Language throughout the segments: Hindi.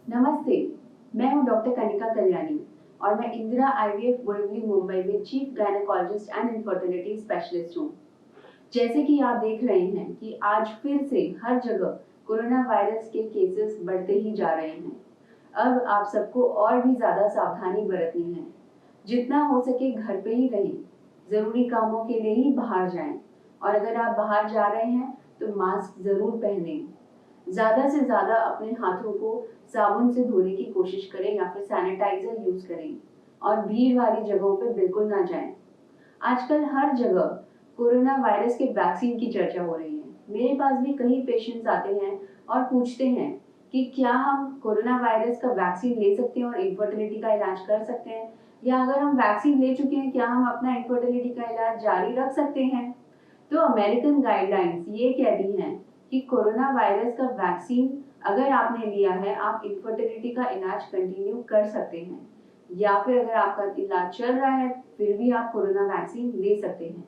नमस्ते, मैं हूं डॉक्टर कनिका कल्याणी और मैं इंदिरा आईवीएफ बोरिवली मुंबई में chief gynaecologist and infertility specialist हूं। जैसे कि आप देख रहे हैं कि आज फिर से हर जगह कोरोना वायरस के केसेस बढ़ते ही जा रहे हैं। अब आप सबको और भी ज्यादा सावधानी बरतनी है। जितना हो सके घर पे ही रहें, जरूरी कामों के लिए ही बाहर जाएं और अगर आप बाहर जा रहे हैं तो मास्क जरूर पहनें। ज्यादा से ज्यादा अपने हाथों को साबुन से धोने की कोशिश करें या फिर सैनिटाइजर यूज करें और भीड़ वाली जगहों पे बिल्कुल ना जाएं। आजकल हर जगह कोरोना वायरस के वैक्सीन की चर्चा हो रही है। मेरे पास भी कई पेशेंट्स आते हैं और पूछते हैं कि क्या हम कोरोना वायरस का वैक्सीन ले सकते हैं और इनफर्टिलिटी का इलाज कर सकते हैं, या अगर हम वैक्सीन ले चुके हैं क्या हम अपना इनफर्टिलिटी का इलाज जारी रख सकते हैं। तो अमेरिकन गाइडलाइंस ये कहती हैं कि कोरोना वायरस का वैक्सीन अगर आपने लिया है आप इनफर्टिलिटी का इलाज कंटिन्यू कर सकते हैं, या फिर अगर आपका इलाज चल रहा है फिर भी आप कोरोना वैक्सीन ले सकते हैं।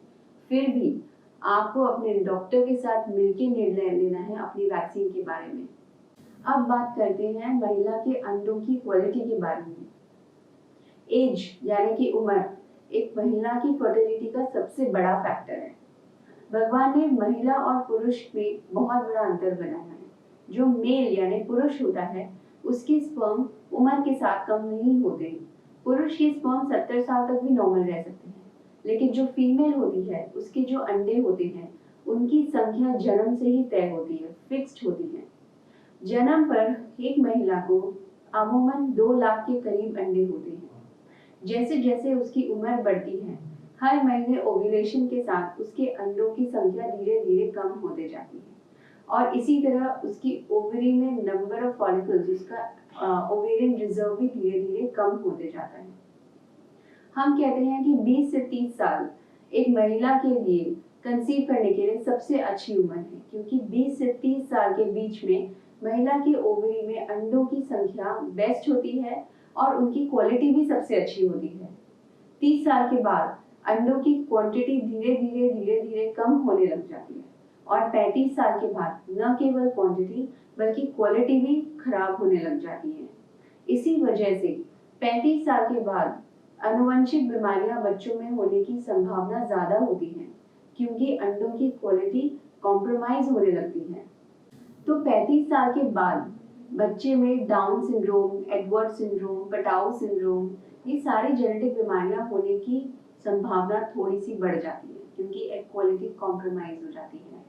फिर भी आपको अपने डॉक्टर के साथ मिलकर निर्णय लेना है अपनी वैक्सीन के बारे में। अब बात करते हैं महिला के अंडों की क्वालिटी के बारे में। एज यानी कि उम्र एक महिला की फर्टिलिटी का सबसे बड़ा फैक्टर है। भगवान ने महिला और पुरुष में बहुत बड़ा अंतर बनाया है। जो मेल यानी पुरुष होता है उसके स्पर्म उम्र के साथ कम नहीं होते। पुरुष के स्पर्म 70 साल तक भी नॉर्मल रह सकते हैं, लेकिन जो फीमेल होती है उसके जो अंडे होते हैं उनकी संख्या जन्म से ही तय होती है, फिक्स्ड होती है। जन्म पर एक महिला को अमूमन 2 लाख के करीब अंडे होते हैं। जैसे जैसे उसकी उम्र बढ़ती है हर महीने ओव्यूलेशन के साथ उसके अंडों की संख्या धीरे धीरे कम होते जाती है और इसी तरह उसकी ओवरी में नंबर ऑफ फॉलिकल्स, उसका ओवेरियन रिजर्व भी धीरे धीरे कम होते जाता है। हम कहते हैं कि 20 से 30 साल एक महिला के लिए कंसीव करने के लिए सबसे अच्छी उम्र है, क्योंकि 20 से 30 साल के बीच में महिला के ओवरी में अंडों की संख्या बेस्ट होती है और उनकी क्वालिटी भी सबसे अच्छी होती है। 30 साल के बाद अंडों की क्वांटिटी धीरे धीरे कम होने लग जाती है और 35 साल के बाद न केवल क्वांटिटी बल्कि क्वालिटी भी खराब होने लग जाती है। इसी वजह से 35 साल के बाद आनुवंशिक बीमारियां बच्चों में होने की संभावना ज्यादा होती है, क्योंकि अंडों की क्वालिटी कॉम्प्रोमाइज होने लगती है। तो 35 साल के बाद बच्चे में down syndrome, Edward syndrome, Patau syndrome, ये सारी जेनेटिक बीमारियां होने की संभावना थोड़ी सी बढ़ जाती है, क्योंकि एक क्वालिटी कॉम्प्रोमाइज हो जाती है।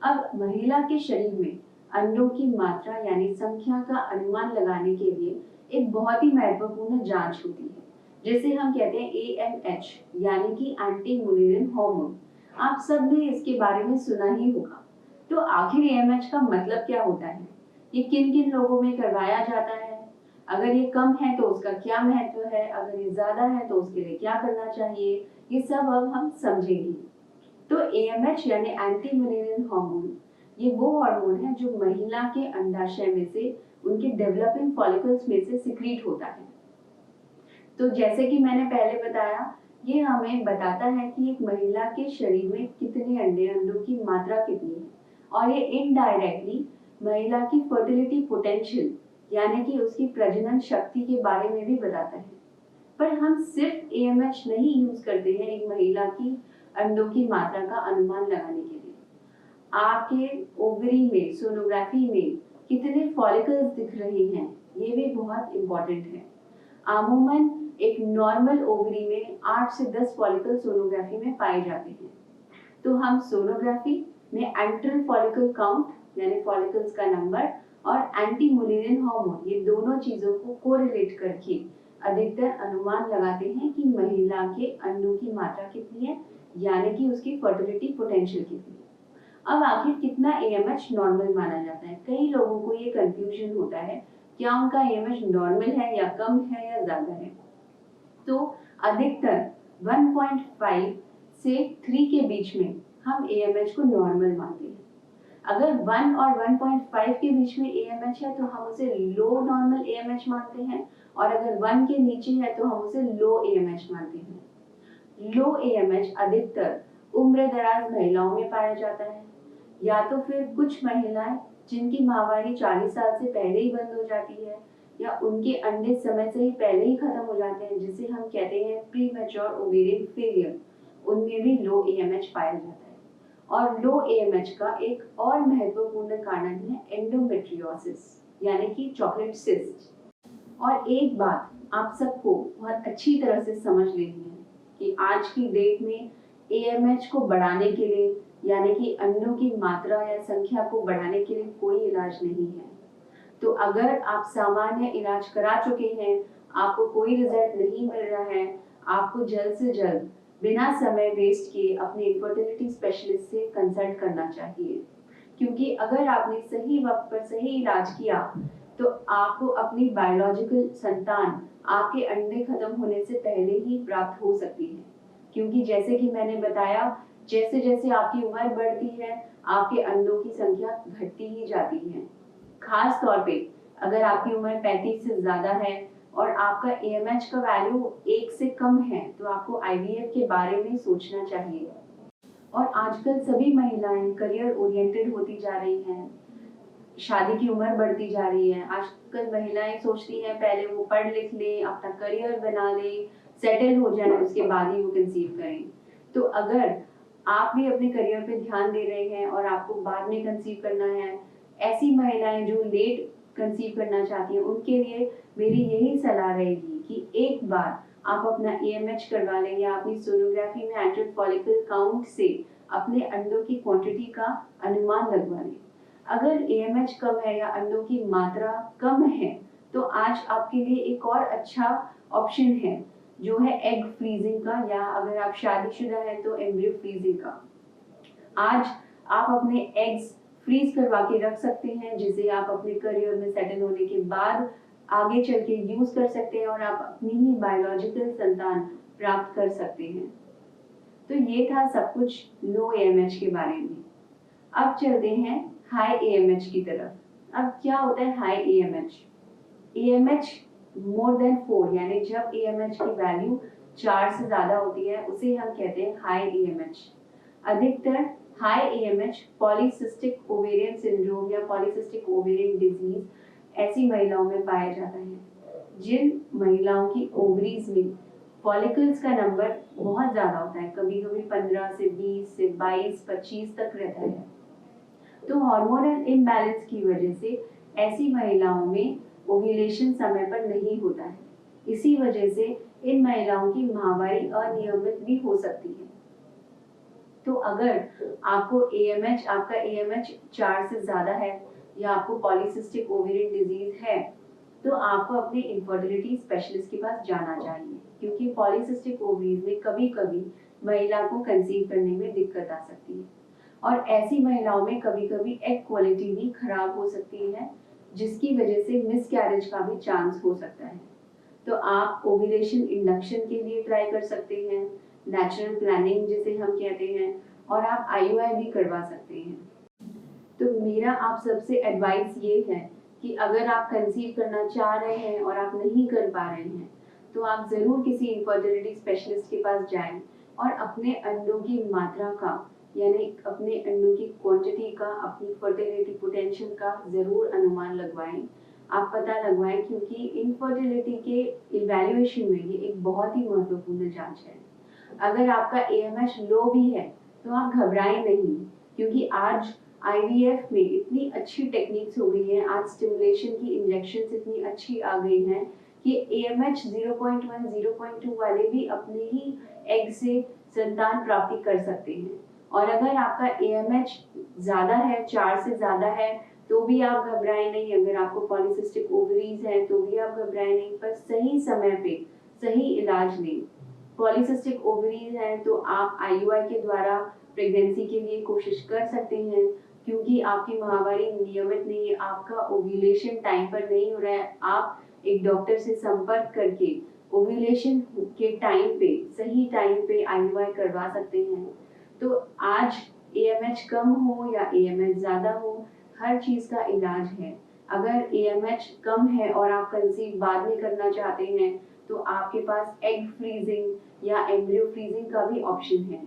अब महिला के शरीर में अंडों की मात्रा यानी संख्या का अनुमान लगाने के लिए एक बहुत ही महत्वपूर्ण जांच होती है, जैसे हम कहते हैं AMH यानी कि एंटी मुलेरियन हार्मोन। आप सब ने इसके बारे में सुना ही होगा। तो आखिर AMH का मतलब क्या होता है, ये किन किन लोगों में करवाया जाता है, अगर ये कम है तो उसका क्या महत्व है, अगर ये ज्यादा है तो उसके लिए क्या करना चाहिए, ये सब अब हम समझेंगे। तो AMH यानी एंटी मुलेरियन हार्मोन, ये वो हार्मोन है जो महिला के अंडाशय में से उनके डेवलपिंग फॉलिकल्स में से सिक्रीट होता है। तो जैसे कि मैंने पहले बताया, ये हमें बताता है कि एक महिला के शरीर में कितने अंडे, अंडों की मात्रा कितनी है, और ये इनडायरेक्टली महिला की फर्टिलिटी पोटेंशियल यानी कि उसकी प्रजनन शक्ति के बारे में भी बताता है। पर हम सिर्फ AMH नहीं यूज करते हैं एक महिला की अंडों की मात्रा का अनुमान लगाने के लिए। आपके ओवरी में सोनोग्राफी में कितने फॉलिकल्स दिख रहे हैं ये भी बहुत इंपॉर्टेंट है। अमूमन एक नॉर्मल ओवरी में 8 से 10 फॉलिकल सोनोग्राफी में पाए जाते हैं। तो हम सोनोग्राफी में एंट्रल फॉलिकल काउंट यानी फॉलिकल्स का नंबर और एंटी मुलेरियन हार्मोन, ये दोनों चीजों को कोरिलेट करके अधिकतर अनुमान लगाते हैं कि महिला के अंडों की मात्रा कितनी है, यानी कि उसकी फर्टिलिटी पोटेंशियल कितनी है। अब आखिर कितना AMH नॉर्मल माना जाता है, कई लोगों को ये कंफ्यूजन होता है, क्या उनका AMH नॉर्मल है या कम है या ज्यादा है। तो अधिकतर 1.5 से 3 के बीच में हम AMH को नॉर्मल मानते हैं। अगर 1 और 1.5 के बीच में AMH है तो हम उसे लो नॉर्मल AMH मानते हैं, और अगर 1 के नीचे है तो हम उसे लो AMH मानते हैं। लो AMH अधिकतर उम्र दराज महिलाओं में पाया जाता है, या तो फिर कुछ महिलाएं जिनकी माहवारी 40 साल से पहले ही बंद हो जाती है, या उनके अंडे समय से ही पहले ही खत्म हो जाते हैं, जिसे हम कहते हैं प्री मैच्योर ओवेरियन फेलियर, उनमें भी लो एएमएच पाया जाता है। और लो एएमएच का एक और महत्वपूर्ण कारण है एंडोमेट्रियोसिस, यानी कि चॉकलेट सिस्ट। और एक बात आप सबको बहुत अच्छी तरह से समझ लेनी है कि आज की डेट में एएमएच को बढ़ाने के लिए, यानी कि अंडों की मात्रा या संख्या को बढ़ाने के लिए कोई इलाज नहीं है। तो अगर आप सामान्य इलाज करा चुके हैं, आपको कोई रिजल्ट नहीं मिल रहा है, आपको जल्द से जल्द बिना समय वेस्ट किए अपने इनफर्टिलिटी स्पेशलिस्ट से कंसल्ट करना चाहिए। क्योंकि अगर आपने सही वक्त पर सही इलाज किया तो आपको अपनी बायोलॉजिकल संतान आपके अंडे खत्म होने से पहले ही प्राप्त हो सकती है। क्योंकि जैसे कि मैंने बताया, जैसे जैसे आपकी उम्र बढ़ती है, आपके अंडों की संख्या घटती ही जाती है। खास तौर पे अगर आपकी उम्र 35 से ज्यादा है और आपका एएमएच का वैल्यू 1 से कम है, तो आपको आईवीएफ के बारे में सोचना चाहिए। और आजकल सभी महिलाएं करियर ओरिएंटेड होती जा रही हैं, शादी की उम्र बढ़ती जा रही है। आजकल महिलाएं सोचती हैं पहले वो पढ़ लिख लें, अपना करियर बना लें, सेटल हो जाए, उसके बाद ही वो कंसीव करें। तो अगर आप भी अपने करियर पे ध्यान दे रहे हैं और आपको बाद में कंसीव करना है, ऐसी महिलाएं जो लेट कंसीव करना चाहती हैं, उनके लिए मेरी यही सलाह रहेगी कि एक बार आप अपना एएमएच करवा लें या अपनी सोनोग्राफी में एंट्रोड फॉलिकल काउंट से अपने अंडों की क्वांटिटी का अनुमान लगवा लें। अगर एएमएच कम है या अंडों की मात्रा कम है, तो आज आपके लिए एक और अच्छा ऑप्शन है जो है एग फ्रीजिंग का, या अगर आप शादीशुदा हैं तो एम्ब्रियो फ्रीजिंग का। आज आप अपने एग्स फ्रीज करवा के रख सकते हैं, जिसे आप अपने करियर में सेटल होने के बाद आगे चल के यूज कर सकते हैं और आप अपनी ही बायोलॉजिकल संतान प्राप्त कर सकते हैं। तो ये था सब कुछ लो एएमएच के बारे में। अब चलते हैं हाई एएमएच की तरफ। अब क्या होता है high AMH? AMH more than 4, यानी जब एएमएच की वैल्यू 4 से ज्यादा होती है, उसे हम कहते हैं हाई एएमएच। अधिकतर high AMH polycystic ovarian syndrome या पॉलीसिस्टिक ओवेरियन डिजीज ऐसी महिलाओं में पाया जाता है जिन महिलाओं की ओवरीज में फॉलिकल्स का नंबर बहुत ज्यादा होता है, कभी कभी 15 से 20 से 22 25 तक रहता है। तो हार्मोनल इम्बैलेंस की वजह से ऐसी महिलाओं में ओव्यूलेशन समय पर नहीं होता है। इसी वजह से इन महिलाओं की माहवारी अनियमित भी हो सकती है। तो अगर आपका एएमएच 4 से ज्यादा है या आपको पॉलीसिस्टिक ओवेरियन डिजीज है, तो आपको अपने इनफर्टिलिटी स्पेशलिस्ट के पास जाना चाहिए। क्योंकि पॉलीसिस्टिक ओवरीज में कभी कभी महिला को कंसीव करने में दिक्कत आ सकती है और ऐसी महिलाओं में कभी कभी एग क्वालिटी भी खराब हो सकती है, जिसकी वजह से मिसकैरेज का भी चांस हो सकता है। तो आप ओव्यूलेशन इंडक्शन के लिए ट्राई कर सकते हैं, नेचुरल प्लानिंग जिसे हम कहते हैं, और आप आईयूआई भी करवा सकते हैं। तो मेरा आप सबसे एडवाइस ये है कि अगर आप कंसीव करना चाह रहे हैं और आप नहीं कर पा रहे हैं, तो आप जरूर किसी इनफर्टिलिटी स्पेशलिस्ट के पास जाएं और अपने अंडों की मात्रा का, यानी अपने अंडों की क्वांटिटी का, अपनी फर्टिलिटी पोटेंशियल का जरूर अनुमान लगवाएं। आप पता लगवाएं, क्योंकि इनफर्टिलिटी के इवैल्यूएशन में ये एक बहुत ही महत्वपूर्ण जांच है। अगर आपका एएमएच लो भी है तो आप घबराएं नहीं, क्योंकि आज आईवीएफ में इतनी अच्छी टेक्निक्स हो गई हैं, आज स्टिमुलेशन की इंजेक्शंस इतनी अच्छी आ गई हैं कि एएमएच 0.1 0.2 वाले भी अपने ही एग से संतान प्राप्ति कर सकते हैं। और अगर आपका एएमएच ज्यादा है, 4 से ज्यादा है, तो भी आप घबराएं नहीं। अगर आपको पॉलीसिस्टिक ओवरीज है तो भी आप घबराएं नहीं, पर सही समय पे सही इलाज लें। पॉलीसिस्टिक ओवरीज है तो आप आईयूआई के द्वारा प्रेगनेंसी के लिए कोशिश कर सकते हैं, क्योंकि आपकी माहवारी नियमित नहीं है, आपका ओव्यूलेशन टाइम पर नहीं हो रहा है। आप एक डॉक्टर से संपर्क करके ओव्यूलेशन के टाइम पे, सही टाइम पे आईयूआई करवा सकते हैं। तो आज एएमएच कम हो या एएमएच ज्यादा हो, हर चीज का इलाज है। अगर एएमएच कम है और आप कंसीव बाद में करना चाहते हैं, तो आपके पास एग फ्रीजिंग या एम्ब्रियो फ्रीजिंग का भी ऑप्शन है।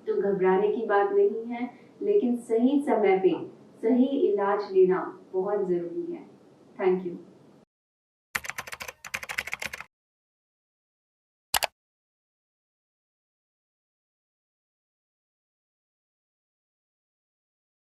तो घबराने की बात नहीं है, लेकिन सही समय पे सही इलाज लेना बहुत जरूरी है। Thank you.